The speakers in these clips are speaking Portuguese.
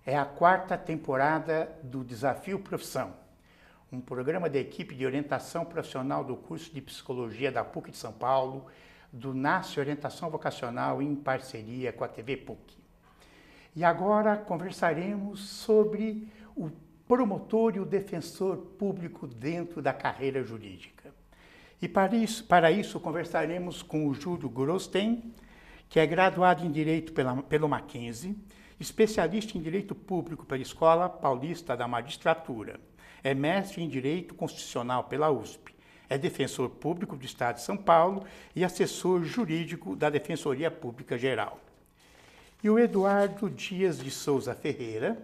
É a quarta temporada do Desafio Profissão, um programa da equipe de orientação profissional do curso de Psicologia da PUC de São Paulo, do NASCE Orientação Vocacional em parceria com a TV PUC. E agora conversaremos sobre o promotor e o defensor público dentro da carreira jurídica. E para isso conversaremos com o Júlio Grosten, que é graduado em Direito pelo Mackenzie, especialista em Direito Público pela Escola Paulista da Magistratura, é mestre em Direito Constitucional pela USP, é defensor público do Estado de São Paulo e assessor jurídico da Defensoria Pública Geral. E o Eduardo Dias de Souza Ferreira,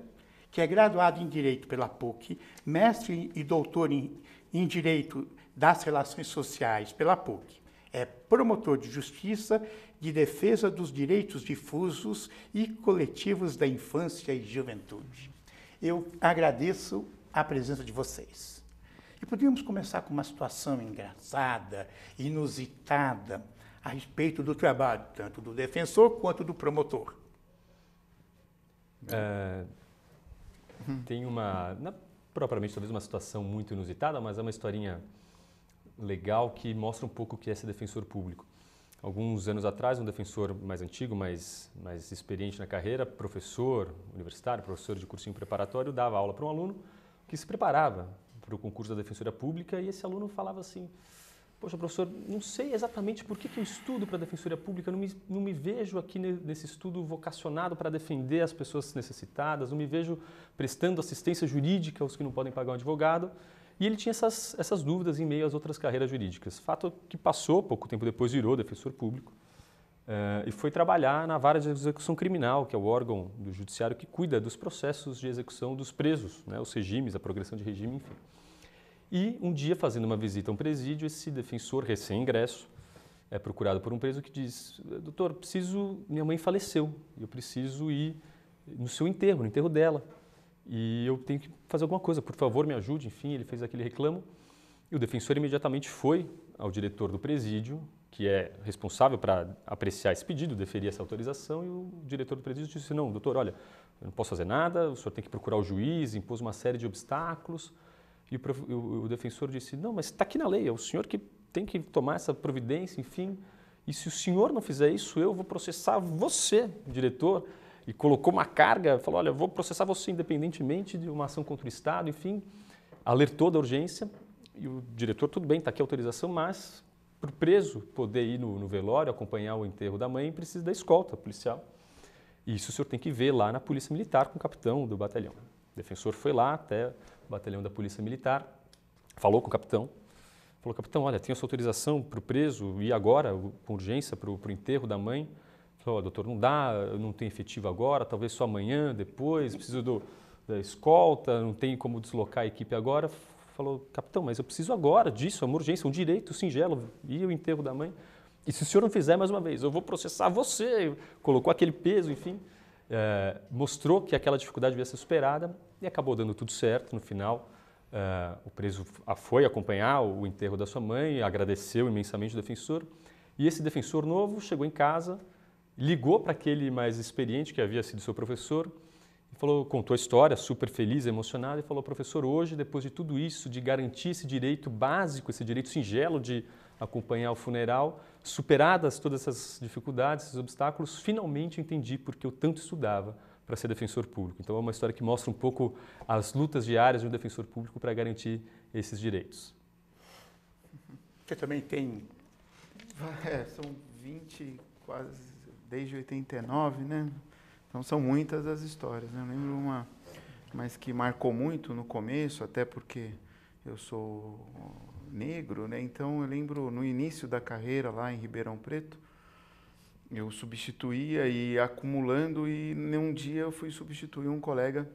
que é graduado em Direito pela PUC, mestre e doutor em Direito das Relações Sociais pela PUC. É promotor de justiça de defesa dos direitos difusos e coletivos da infância e juventude. Eu agradeço a presença de vocês. E podíamos começar com uma situação engraçada, inusitada, a respeito do trabalho, tanto do defensor quanto do promotor. Tem não propriamente talvez uma situação muito inusitada, mas é uma historinha legal que mostra um pouco o que é ser defensor público. Alguns anos atrás, um defensor mais antigo, mais experiente na carreira, professor universitário, professor de cursinho preparatório, dava aula para um aluno que se preparava para o concurso da Defensoria Pública e esse aluno falava assim: poxa, professor, não sei exatamente por que eu estudo para a Defensoria Pública, não me vejo aqui nesse estudo vocacionado para defender as pessoas necessitadas, não me vejo prestando assistência jurídica aos que não podem pagar um advogado. E ele tinha essas dúvidas em meio às outras carreiras jurídicas. Fato que passou, pouco tempo depois virou defensor público e foi trabalhar na vara de execução criminal, que é o órgão do judiciário que cuida dos processos de execução dos presos, né, os regimes, a progressão de regime, enfim. E um dia, fazendo uma visita a um presídio, esse defensor recém-ingresso é procurado por um preso que diz: doutor, minha mãe faleceu, eu preciso ir no seu enterro, no enterro dela. E eu tenho que fazer alguma coisa, por favor, me ajude. Enfim, ele fez aquele reclamo e o defensor imediatamente foi ao diretor do presídio, que é responsável para apreciar esse pedido, deferir essa autorização, e o diretor do presídio disse: não, doutor, olha, eu não posso fazer nada, o senhor tem que procurar o juiz, impôs uma série de obstáculos. E o defensor disse: não, mas está aqui na lei, é o senhor que tem que tomar essa providência, enfim, e se o senhor não fizer isso, eu vou processar você, diretor. E colocou uma carga, falou: olha, eu vou processar você independentemente de uma ação contra o Estado, enfim, alertou da urgência. E o diretor: tudo bem, está aqui a autorização, mas para o preso poder ir no velório, acompanhar o enterro da mãe, precisa da escolta policial. E isso o senhor tem que ver lá na Polícia Militar com o capitão do batalhão. O defensor foi lá até o batalhão da Polícia Militar, falou com o capitão, falou: capitão, olha, tenho essa autorização para o preso ir agora, com urgência, para o enterro da mãe. Falou: doutor, não dá, eu não tenho efetivo agora, talvez só amanhã, depois, preciso da escolta, não tenho como deslocar a equipe agora. Falou: capitão, mas eu preciso agora disso, é uma urgência, um direito singelo, e o enterro da mãe. E se o senhor não fizer mais uma vez, eu vou processar você. Colocou aquele peso, enfim, mostrou que aquela dificuldade devia ser superada e acabou dando tudo certo no final. O preso foi acompanhar o enterro da sua mãe, agradeceu imensamente o defensor, e esse defensor novo chegou em casa, ligou para aquele mais experiente, que havia sido seu professor, e contou a história, super feliz, emocionado, e falou: professor, hoje, depois de tudo isso, de garantir esse direito básico, esse direito singelo de acompanhar o funeral, superadas todas essas dificuldades, esses obstáculos, finalmente entendi porque eu tanto estudava para ser defensor público. Então é uma história que mostra um pouco as lutas diárias de um defensor público para garantir esses direitos. Você também tem... São 20, quase... desde 89, né? Então são muitas as histórias, né? Eu lembro uma, mas que marcou muito no começo, até porque eu sou negro, né? Então eu lembro no início da carreira lá em Ribeirão Preto, eu substituía e ia acumulando, e num dia eu fui substituir um colega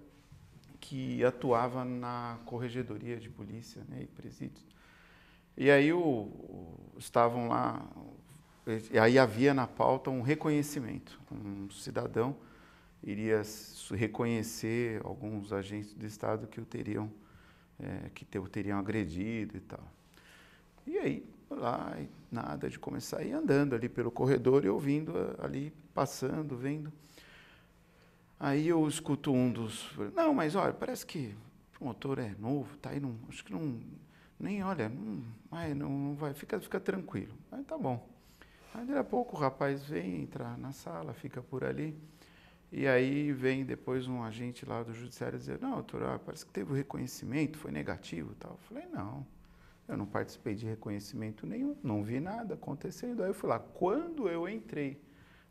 que atuava na corregedoria de polícia, né, e presídios. E aí estavam lá... E aí havia na pauta um reconhecimento. Um cidadão iria reconhecer alguns agentes do Estado que o teriam agredido e tal. E aí, lá, nada de começar a ir andando ali pelo corredor e ouvindo ali, passando, vendo. Aí eu escuto um dos... Não, mas olha, parece que o promotor é novo, tá aí, não, acho que não... Nem olha, não vai, fica tranquilo. Aí tá bom. Aí daqui a pouco o rapaz vem entrar na sala, fica por ali. E aí vem depois um agente lá do judiciário dizer, não, doutor, parece que teve o reconhecimento, foi negativo e tal. Eu falei, não, eu não participei de reconhecimento nenhum, não vi nada acontecendo. Aí eu fui lá. Quando eu entrei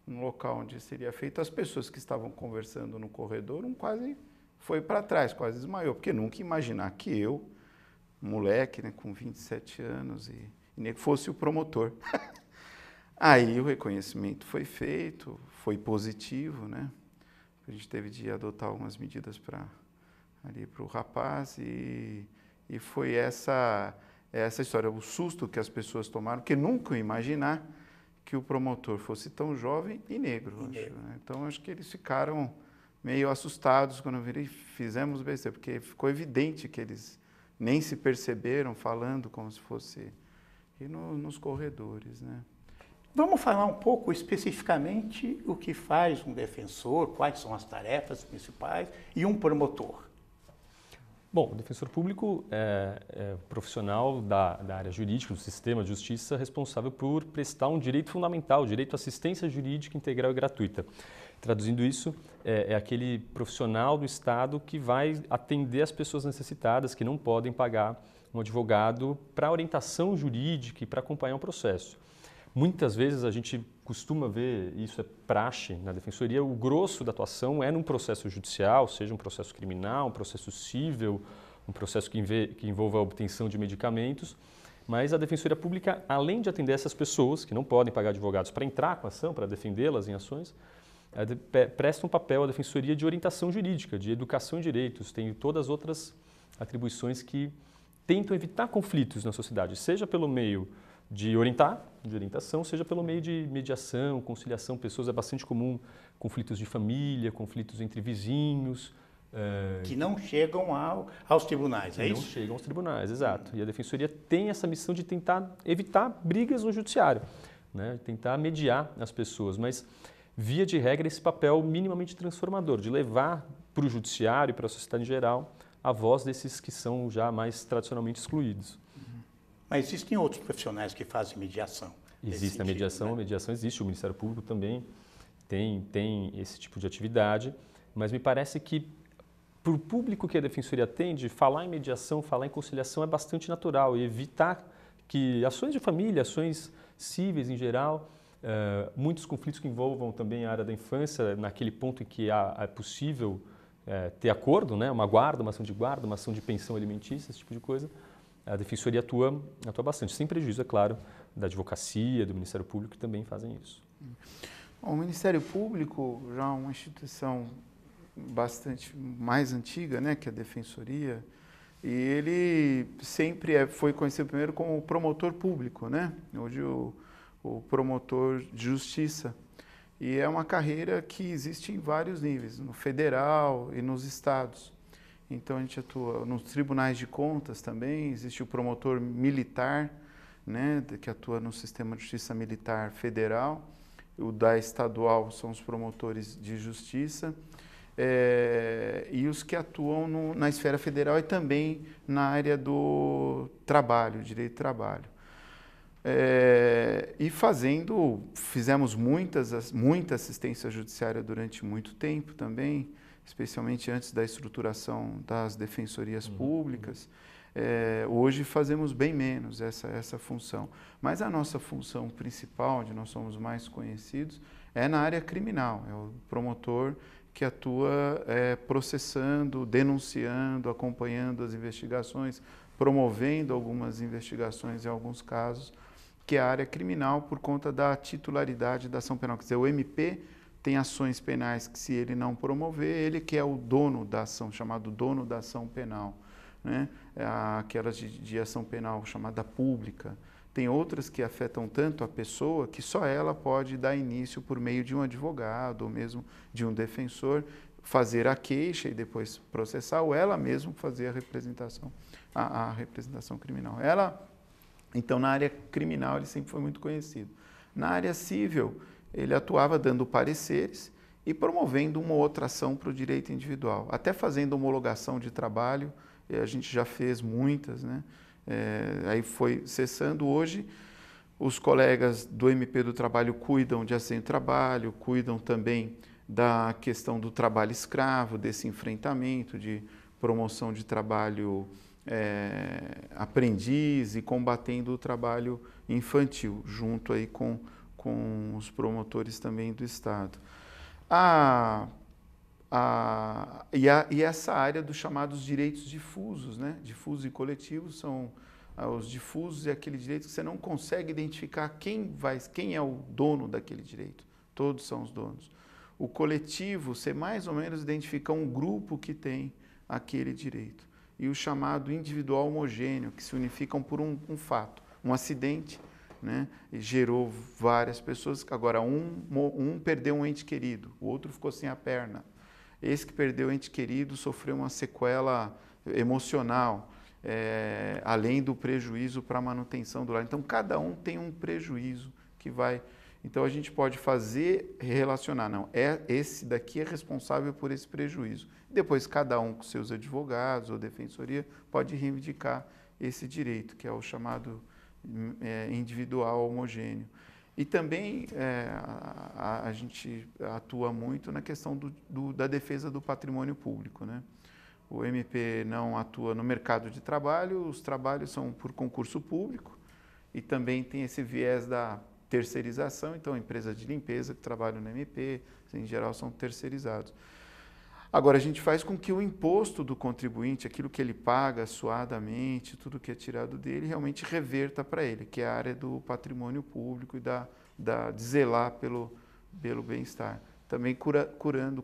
no local onde seria feito, as pessoas que estavam conversando no corredor, um quase foi para trás, quase desmaiou, porque nunca ia imaginar que eu, moleque, né, com 27 anos, e fosse o promotor. Aí o reconhecimento foi feito, foi positivo, né? A gente teve de adotar algumas medidas para o rapaz e foi essa história, o susto que as pessoas tomaram, porque nunca iam imaginar que o promotor fosse tão jovem e negro. Acho, né? Então, acho que eles ficaram meio assustados quando viram e fizemos besteira, porque ficou evidente que eles nem se perceberam falando como se fosse nos corredores, né? Vamos falar um pouco especificamente o que faz um defensor, quais são as tarefas principais e um promotor. Bom, o defensor público é profissional da área jurídica, do sistema de justiça, responsável por prestar um direito fundamental, o direito à assistência jurídica integral e gratuita. Traduzindo isso, é aquele profissional do Estado que vai atender as pessoas necessitadas, que não podem pagar um advogado para orientação jurídica e para acompanhar o processo. Muitas vezes a gente costuma ver, isso é praxe na defensoria, o grosso da atuação é num processo judicial, seja um processo criminal, um processo cível, um processo que envolva a obtenção de medicamentos, mas a defensoria pública, além de atender essas pessoas que não podem pagar advogados para entrar com a ação, para defendê-las em ações, presta um papel à defensoria de orientação jurídica, de educação em direitos, tem todas as outras atribuições que tentam evitar conflitos na sociedade, seja pelo meio de orientação, seja pelo meio de mediação, conciliação. Pessoas, é bastante comum conflitos de família, conflitos entre vizinhos. Que não chegam aos tribunais, é isso? Não chegam aos tribunais, exato. E a defensoria tem essa missão de tentar evitar brigas no judiciário, né? Tentar mediar as pessoas, mas via de regra esse papel minimamente transformador, de levar para o judiciário e para a sociedade em geral a voz desses que são já mais tradicionalmente excluídos. Mas existem outros profissionais que fazem mediação. Existe a mediação, né? A mediação existe, o Ministério Público também tem esse tipo de atividade, mas me parece que para o público que a defensoria atende, falar em mediação, falar em conciliação é bastante natural e evitar que ações de família, ações cíveis em geral, muitos conflitos que envolvam também a área da infância, naquele ponto em que é possível ter acordo, né? Uma guarda, uma ação de guarda, uma ação de pensão alimentícia, esse tipo de coisa. A defensoria atua bastante, sem prejuízo, é claro, da advocacia, do Ministério Público, que também fazem isso. O Ministério Público já é uma instituição bastante mais antiga, né, que a defensoria, e ele sempre foi conhecido primeiro como promotor público, né? Hoje o promotor de justiça. E é uma carreira que existe em vários níveis, no federal e nos estados. Então, a gente atua nos tribunais de contas também, existe o promotor militar, né, que atua no sistema de justiça militar federal, o da estadual são os promotores de justiça, e os que atuam na esfera federal e também na área do trabalho, direito do trabalho. E fizemos muita assistência judiciária durante muito tempo também, especialmente antes da estruturação das defensorias públicas. Hoje fazemos bem menos essa função. Mas a nossa função principal, onde nós somos mais conhecidos, é na área criminal. É o promotor que atua processando, denunciando, acompanhando as investigações, promovendo algumas investigações em alguns casos, que é a área criminal por conta da titularidade da ação penal. Quer dizer, o MP tem ações penais que, se ele não promover, ele que é o dono da ação, chamado dono da ação penal, né? Aquelas de ação penal chamada pública. Tem outras que afetam tanto a pessoa que só ela pode dar início por meio de um advogado ou mesmo de um defensor, fazer a queixa e depois processar, ou ela mesma fazer a representação criminal. Então, na área criminal, ele sempre foi muito conhecido. Na área civil, ele atuava dando pareceres e promovendo uma outra ação para o direito individual, até fazendo homologação de trabalho, a gente já fez muitas, né? Aí foi cessando. Hoje, os colegas do MP do Trabalho cuidam de acidente de trabalho, cuidam também da questão do trabalho escravo, desse enfrentamento, de promoção de trabalho aprendiz e combatendo o trabalho infantil, junto aí com os promotores também do Estado. E essa área dos chamados direitos difusos, né? Difusos e coletivos são os difusos é aquele direito que você não consegue identificar quem é o dono daquele direito. Todos são os donos. O coletivo, você mais ou menos identifica um grupo que tem aquele direito. E o chamado individual homogêneo, que se unificam por um fato, um acidente, né? E gerou várias pessoas. Agora, um perdeu um ente querido, o outro ficou sem a perna. Esse que perdeu o ente querido sofreu uma sequela emocional, além do prejuízo para a manutenção do lar. Então, cada um tem um prejuízo que vai... Então, a gente pode relacionar, não, esse daqui é responsável por esse prejuízo. Depois, cada um com seus advogados ou defensoria pode reivindicar esse direito, que é o chamado individual homogêneo. E também a gente atua muito na questão da defesa do patrimônio público, né? O MP não atua no mercado de trabalho, os trabalhos são por concurso público e também tem esse viés da terceirização, então empresas de limpeza que trabalham no MP, em geral são terceirizados. Agora, a gente faz com que o imposto do contribuinte, aquilo que ele paga suadamente, tudo que é tirado dele, realmente reverta para ele, que é a área do patrimônio público e de zelar pelo bem-estar. Também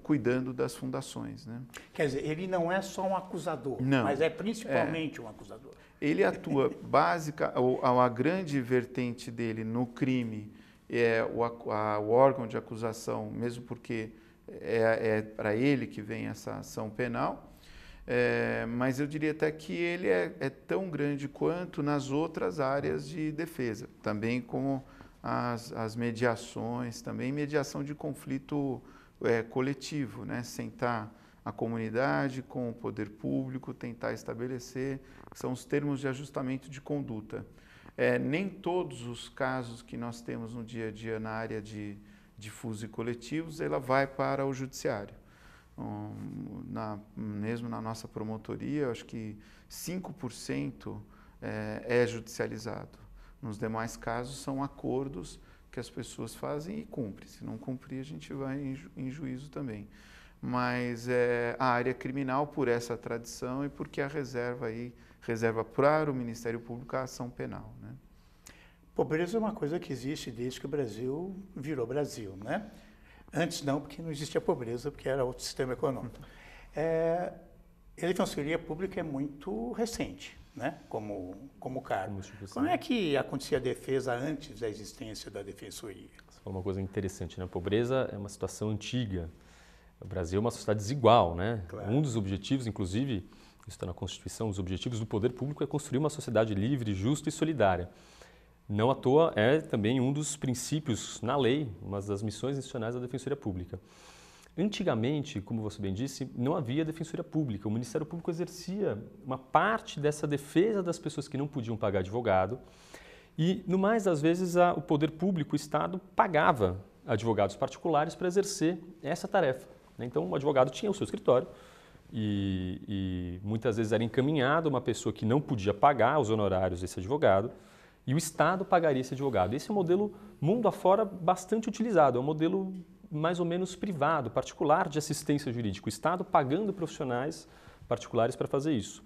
cuidando das fundações, né? Quer dizer, ele não é só um acusador, não, mas é principalmente um acusador. Ele atua a grande vertente dele no crime é o órgão de acusação, mesmo porque é para ele que vem essa ação penal, mas eu diria até que ele é tão grande quanto nas outras áreas de defesa, também como as mediações, também mediação de conflito coletivo, né? Sentar a comunidade com o poder público, tentar estabelecer, são os termos de ajustamento de conduta. Nem todos os casos que nós temos no dia a dia na área de difusos e coletivos, ela vai para o judiciário. Mesmo na nossa promotoria, acho que 5% é judicializado. Nos demais casos, são acordos que as pessoas fazem e cumprem. Se não cumprir, a gente vai em juízo também. Mas a área criminal, por essa tradição e porque a reserva para o Ministério Público a ação penal, né? Pobreza é uma coisa que existe desde que o Brasil virou Brasil, né? Antes não, porque não existia pobreza, porque era outro sistema econômico. A defensoria pública é muito recente, né? Como cargo. Como é que acontecia a defesa antes da existência da defensoria? Você falou uma coisa interessante, né? A pobreza é uma situação antiga. O Brasil é uma sociedade desigual, né? Claro. Um dos objetivos, inclusive, isso está na Constituição, os objetivos do poder público é construir uma sociedade livre, justa e solidária. Não à toa é também um dos princípios na lei, uma das missões institucionais da Defensoria Pública. Antigamente, como você bem disse, não havia Defensoria Pública. O Ministério Público exercia uma parte dessa defesa das pessoas que não podiam pagar advogado e, no mais das vezes, o poder público, o Estado, pagava advogados particulares para exercer essa tarefa. Então, o advogado tinha o seu escritório e muitas vezes era encaminhado uma pessoa que não podia pagar os honorários desse advogado e o Estado pagaria esse advogado. Esse é um modelo, mundo afora, bastante utilizado. É um modelo mais ou menos privado, particular de assistência jurídica. O Estado pagando profissionais particulares para fazer isso.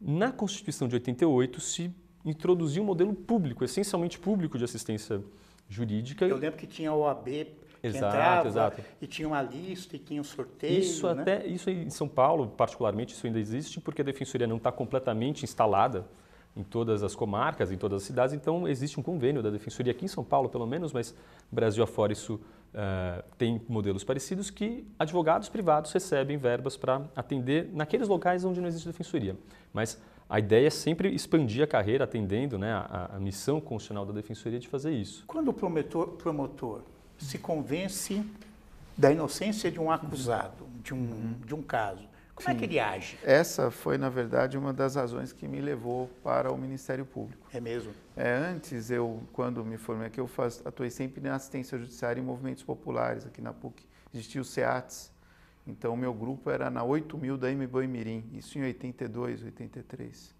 Na Constituição de 88 se introduziu um modelo público, essencialmente público de assistência jurídica. Eu lembro que tinha a OAB que Exato. e tinha uma lista e tinha um sorteio. Isso em São Paulo, particularmente, isso ainda existe porque a Defensoria não está completamente instalada em todas as comarcas, em todas as cidades, então existe um convênio da Defensoria aqui em São Paulo, pelo menos, mas Brasil afora isso tem modelos parecidos que advogados privados recebem verbas para atender naqueles locais onde não existe Defensoria. Mas a ideia é sempre expandir a carreira atendendo, né, a missão constitucional da Defensoria de fazer isso. Quando o promotor se convence da inocência de um acusado, de um caso. Como é que ele age? Essa foi, na verdade, uma das razões que me levou para o Ministério Público. É mesmo? Antes, quando me formei aqui, atuei sempre na assistência judiciária em movimentos populares. Aqui na PUC existia o SEATS. Então, o meu grupo era na 8.000 da Boi-Mirim, isso em 82, 83.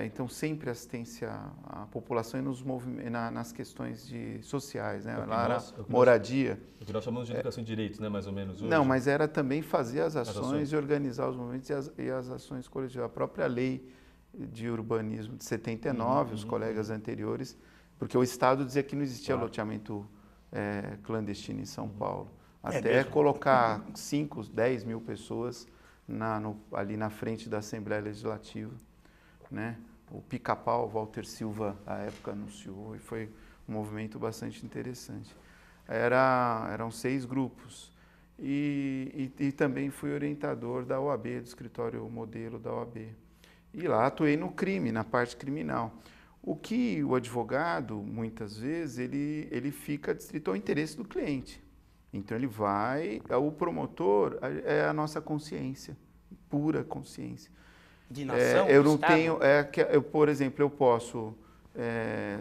Então, sempre assistência à população e nas questões sociais, né? Lá era moradia. O que nós chamamos de educação de direitos, né, mais ou menos, hoje. Não, mas era também fazer as ações e organizar os movimentos e as ações coletivas. A própria lei de urbanismo de 79, os colegas anteriores, porque o Estado dizia que não existia loteamento clandestino em São Paulo. Até colocar 5, 10 mil pessoas ali na frente da Assembleia Legislativa. Né? O Pica-Pau, Walter Silva, à época, anunciou, e foi um movimento bastante interessante. Eram 6 grupos. E também fui orientador da OAB, do escritório modelo da OAB. E lá atuei no crime, na parte criminal. O que o advogado, muitas vezes, ele fica adstrito ao interesse do cliente. Então, o promotor é a nossa consciência, pura consciência. De nação, eu não tenho, por exemplo, eu posso,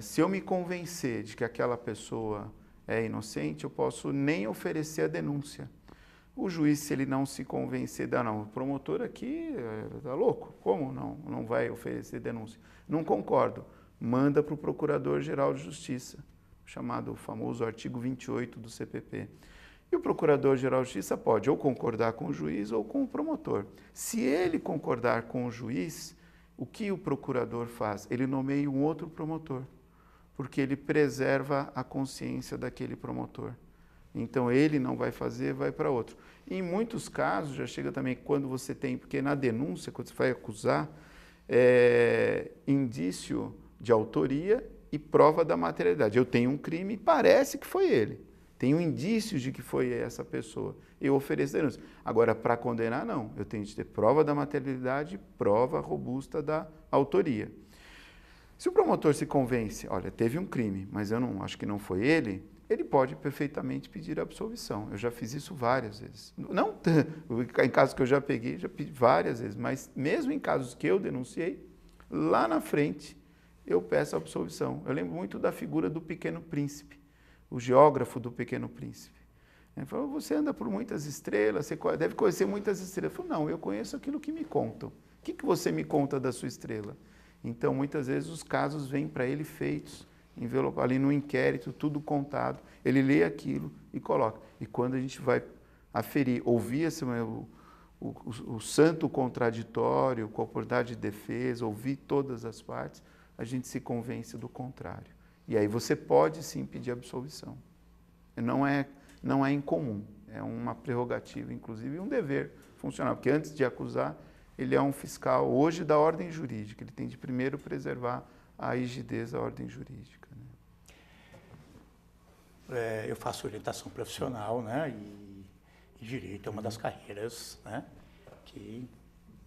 se eu me convencer de que aquela pessoa é inocente, eu posso nem oferecer a denúncia. O juiz, se ele não se convencer, o promotor aqui está louco, como não vai oferecer denúncia? Não concordo, manda para o Procurador-Geral de Justiça, chamado famoso artigo 28 do CPP. E o Procurador-Geral de Justiça pode ou concordar com o juiz ou com o promotor. Se ele concordar com o juiz, o que o procurador faz? Ele nomeia um outro promotor, porque ele preserva a consciência daquele promotor. Então, ele não vai fazer, vai para outro. E, em muitos casos, já chega também quando você tem, porque na denúncia, quando você vai acusar, indício de autoria e prova da materialidade. Eu tenho um crime, parece que foi ele. Tenho indícios de que foi essa pessoa. Eu ofereço denúncia. Agora, para condenar, não. Eu tenho de ter prova da materialidade, prova robusta da autoria. Se o promotor se convence, olha, teve um crime, mas eu não acho que não foi ele, ele pode perfeitamente pedir absolvição. Eu já fiz isso várias vezes. Não em casos que eu já peguei, já pedi várias vezes, mas mesmo em casos que eu denunciei, lá na frente eu peço absolvição. Eu lembro muito da figura do Pequeno Príncipe, o geógrafo do Pequeno Príncipe. Ele falou, você anda por muitas estrelas, você deve conhecer muitas estrelas. Eu falei, não, eu conheço aquilo que me contam. O que você me conta da sua estrela? Então, muitas vezes, os casos vêm para ele feitos, ali no inquérito, tudo contado. Ele lê aquilo e coloca. E quando a gente vai aferir, ouvir o santo contraditório, com a oportunidade de defesa, ouvir todas as partes, a gente se convence do contrário. E aí você pode sim pedir absolvição. Não é incomum, é uma prerrogativa, inclusive, e um dever funcional, porque antes de acusar, ele é um fiscal hoje da ordem jurídica, ele tem de primeiro preservar a rigidez da ordem jurídica. Né? Eu faço orientação profissional, né? E direito é uma das carreiras, né? Que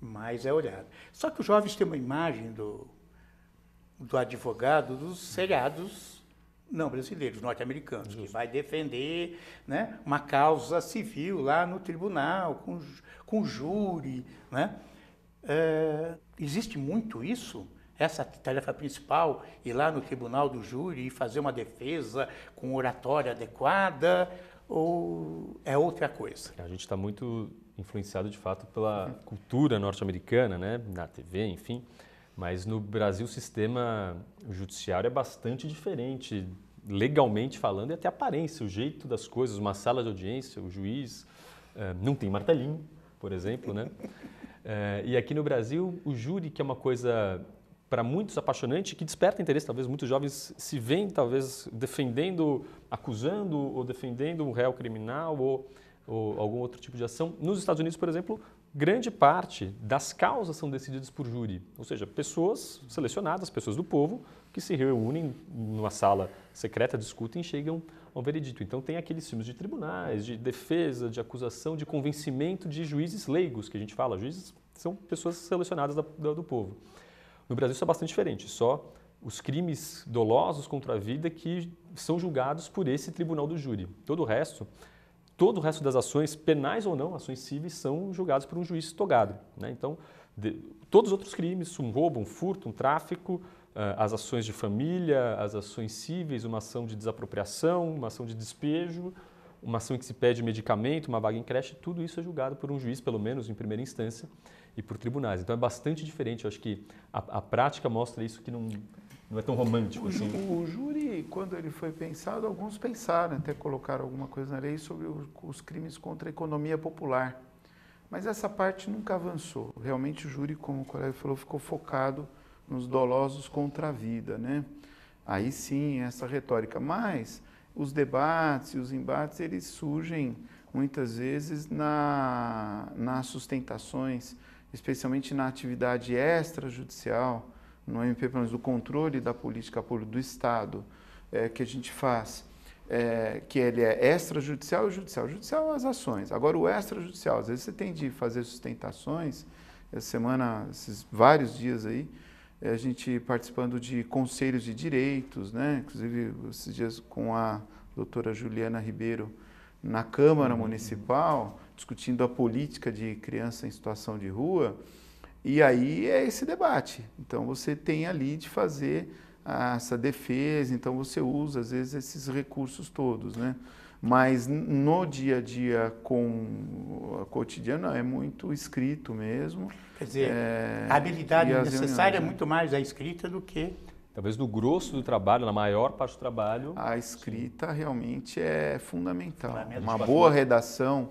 mais é olhada. Só que os jovens têm uma imagem do advogado dos seriados não brasileiros, norte-americanos, que vai defender, né, uma causa civil lá no tribunal, com júri. Né? Existe muito isso? Essa tarefa principal, ir lá no tribunal do júri e fazer uma defesa com oratória adequada, ou é outra coisa? A gente está muito influenciado, de fato, pela cultura norte-americana, né, na TV, enfim. Mas no Brasil o sistema judiciário é bastante diferente, legalmente falando, e até a aparência, o jeito das coisas, uma sala de audiência, o juiz não tem martelinho, por exemplo, né? E aqui no Brasil o júri, que é uma coisa para muitos apaixonante, que desperta interesse, talvez muitos jovens se veem talvez defendendo, acusando ou defendendo um réu criminal ou algum outro tipo de ação. Nos Estados Unidos, por exemplo, grande parte das causas são decididas por júri, ou seja, pessoas selecionadas, pessoas do povo, que se reúnem numa sala secreta, discutem e chegam ao veredito. Então tem aqueles filmes de tribunais, de defesa, de acusação, de convencimento de juízes leigos, que a gente fala. Juízes são pessoas selecionadas do povo. No Brasil isso é bastante diferente, só os crimes dolosos contra a vida que são julgados por esse tribunal do júri. Todo o resto, todo o resto das ações, penais ou não, ações cíveis, são julgadas por um juiz togado, né? Então, todos os outros crimes, um roubo, um furto, um tráfico, as ações de família, as ações cíveis, uma ação de desapropriação, uma ação de despejo, uma ação em que se pede medicamento, uma vaga em creche, tudo isso é julgado por um juiz, pelo menos em primeira instância, e por tribunais. Então é bastante diferente. Eu acho que a prática mostra isso, que não é tão romântico assim. O júri, quando ele foi pensado, alguns pensaram, até colocaram alguma coisa na lei sobre os crimes contra a economia popular. Mas essa parte nunca avançou. Realmente o júri, como o colega falou, ficou focado nos dolosos contra a vida, né? Aí sim, essa retórica. Mas os debates e os embates, eles surgem muitas vezes nas sustentações, especialmente na atividade extrajudicial, no MP, pelo menos, do controle da política pública do Estado, que a gente faz, que ele é extrajudicial e judicial. Judicial as ações. Agora, o extrajudicial, às vezes você tem de fazer sustentações, essa semana, esses vários dias aí, a gente participando de conselhos de direitos, né? Inclusive, esses dias com a doutora Juliana Ribeiro na Câmara Municipal, discutindo a política de criança em situação de rua, e aí é esse debate. Então, você tem ali de fazer essa defesa, então você usa, às vezes, esses recursos todos, né? Mas no dia a dia com o cotidiano é muito escrito mesmo. Quer dizer, a habilidade necessária é reuniões, muito mais a escrita do que... Talvez no grosso do trabalho, na maior parte do trabalho... A escrita realmente é fundamental. Uma de boa redação,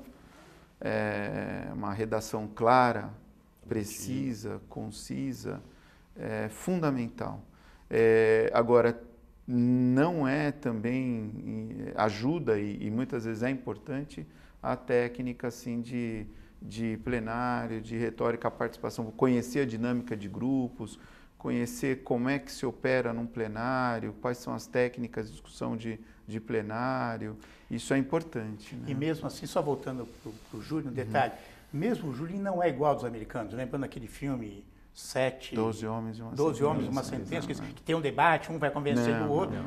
uma redação clara, precisa, concisa, é fundamental. Agora, não é também, ajuda e muitas vezes é importante a técnica assim, de plenário, de retórica, a participação, conhecer a dinâmica de grupos, conhecer como é que se opera num plenário, quais são as técnicas de discussão de plenário, isso é importante. Né? E mesmo assim, só voltando para o júri, um detalhe, mesmo o júri não é igual aos americanos, lembrando aquele filme... 12 homens e uma 12 homens, uma sentença, que tem um debate, um vai convencer do outro.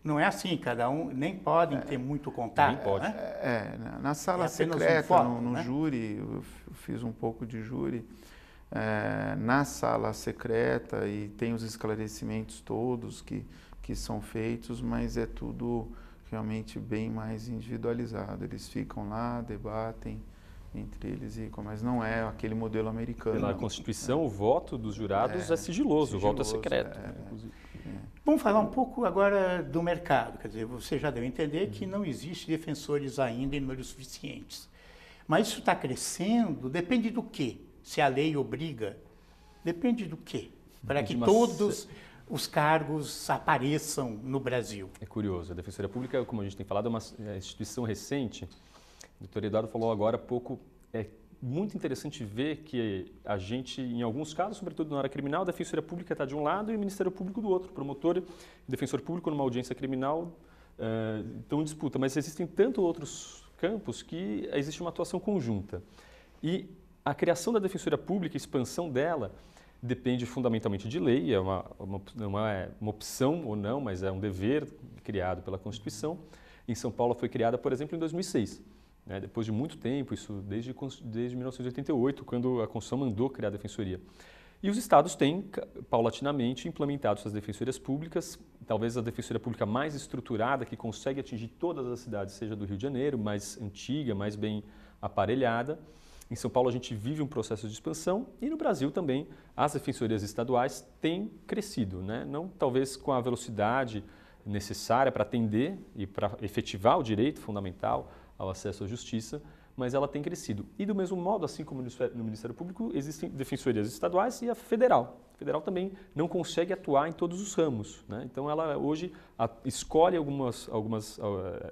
Não é assim, cada um, nem podem ter muito contato. Nem pode. Né? Na sala secreta, no júri, eu fiz um pouco de júri, na sala secreta e tem os esclarecimentos todos que são feitos, mas é tudo realmente bem mais individualizado. Eles ficam lá, debatem entre eles, mas não é aquele modelo americano. Pela Constituição, o voto dos jurados é sigiloso, o voto é secreto. Inclusive. Vamos falar um pouco agora do mercado. Quer dizer, você já deu a entender que não existe defensores ainda em números suficientes. Mas isso está crescendo, depende do quê? Se a lei obriga, depende do quê? Para que todos os cargos apareçam no Brasil. É curioso, a Defensoria Pública, como a gente tem falado, é uma instituição recente. O doutor Eduardo falou agora há pouco, é muito interessante ver que a gente, em alguns casos, sobretudo na área criminal, a Defensoria Pública está de um lado e o Ministério Público do outro. Promotor e defensor público numa audiência criminal estão em disputa, mas existem tantos outros campos que existe uma atuação conjunta. E a criação da Defensoria Pública, a expansão dela, depende fundamentalmente de lei, não é uma opção ou não, mas é um dever criado pela Constituição. Em São Paulo foi criada, por exemplo, em 2006. Depois de muito tempo, isso desde 1988, quando a Constituição mandou criar a Defensoria. E os estados têm, paulatinamente, implementado suas defensorias públicas, talvez a defensoria pública mais estruturada, que consegue atingir todas as cidades, seja do Rio de Janeiro, mais antiga, mais bem aparelhada. Em São Paulo a gente vive um processo de expansão e no Brasil também as defensorias estaduais têm crescido, né? Não talvez com a velocidade necessária para atender e para efetivar o direito fundamental ao acesso à justiça, mas ela tem crescido. E do mesmo modo, assim como no Ministério Público, existem defensorias estaduais e a federal. A federal também não consegue atuar em todos os ramos, né? Então ela hoje escolhe algumas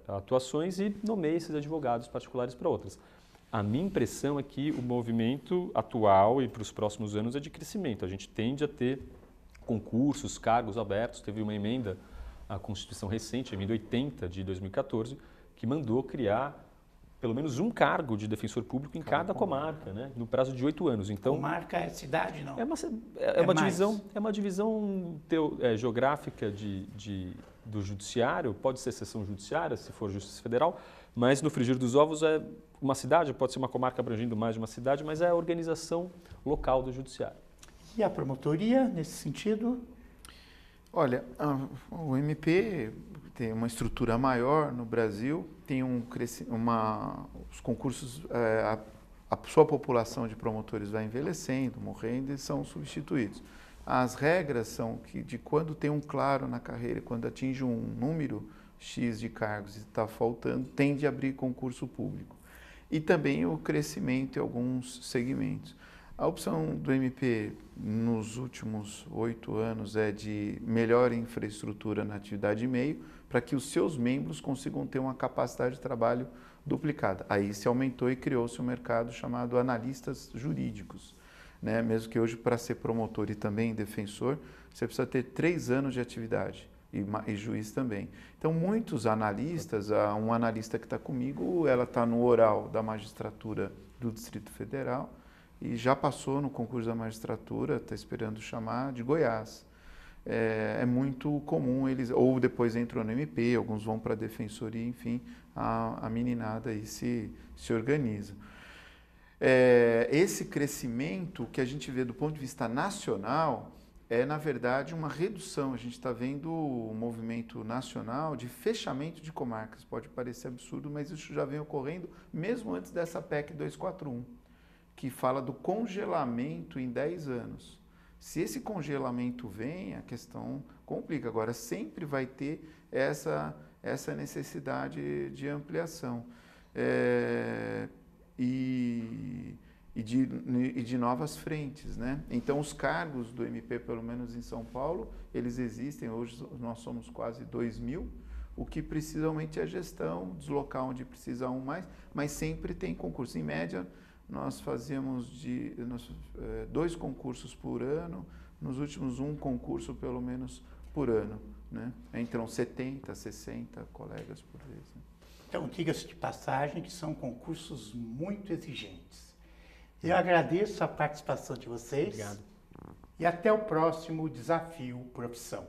atuações e nomeia esses advogados particulares para outras. A minha impressão é que o movimento atual e para os próximos anos é de crescimento. A gente tende a ter concursos, cargos abertos. Teve uma emenda à Constituição recente, a emenda 80 de 2014, que mandou criar pelo menos um cargo de defensor público em cada comarca, né? No prazo de 8 anos. Então, comarca é cidade, não? É uma divisão geográfica do judiciário, pode ser seção judiciária, se for Justiça Federal, mas no frigir dos ovos é uma cidade, pode ser uma comarca abrangendo mais de uma cidade, mas é a organização local do judiciário. E a promotoria, nesse sentido? Olha, o MP tem uma estrutura maior no Brasil, tem os concursos, a sua população de promotores vai envelhecendo, morrendo e são substituídos. As regras são que de quando tem um claro na carreira, quando atinge um número X de cargos e está faltando, tende a abrir concurso público. E também o crescimento em alguns segmentos. A opção do MP nos últimos 8 anos é de melhor infraestrutura na atividade de meio, para que os seus membros consigam ter uma capacidade de trabalho duplicada. Aí se aumentou e criou-se um mercado chamado analistas jurídicos, né? Mesmo que hoje, para ser promotor e também defensor, você precisa ter 3 anos de atividade e juiz também. Então, muitos analistas, um analista que está comigo, ela está no oral da magistratura do Distrito Federal, e já passou no concurso da magistratura, está esperando chamar, de Goiás. É muito comum eles, ou depois entram no MP, alguns vão para a defensoria, enfim, a meninada aí se organiza. Esse crescimento que a gente vê do ponto de vista nacional é, na verdade, uma redução. A gente está vendo um movimento nacional de fechamento de comarcas. Pode parecer absurdo, mas isso já vem ocorrendo mesmo antes dessa PEC 241. Que fala do congelamento em 10 anos. Se esse congelamento vem, a questão complica. Agora, sempre vai ter essa necessidade de ampliação e de novas frentes, né? Então, os cargos do MP, pelo menos em São Paulo, eles existem. Hoje nós somos quase 2.000. O que precisa realmente é a gestão, deslocar onde precisa mais, mas sempre tem concurso. Em média, nós fazíamos 2 concursos por ano, nos últimos 1 concurso pelo menos por ano, né? Entram 70, 60 colegas por vez. Né? Então, diga-se de passagem que são concursos muito exigentes. Eu agradeço a participação de vocês. Obrigado. E até o próximo Desafio Profissão.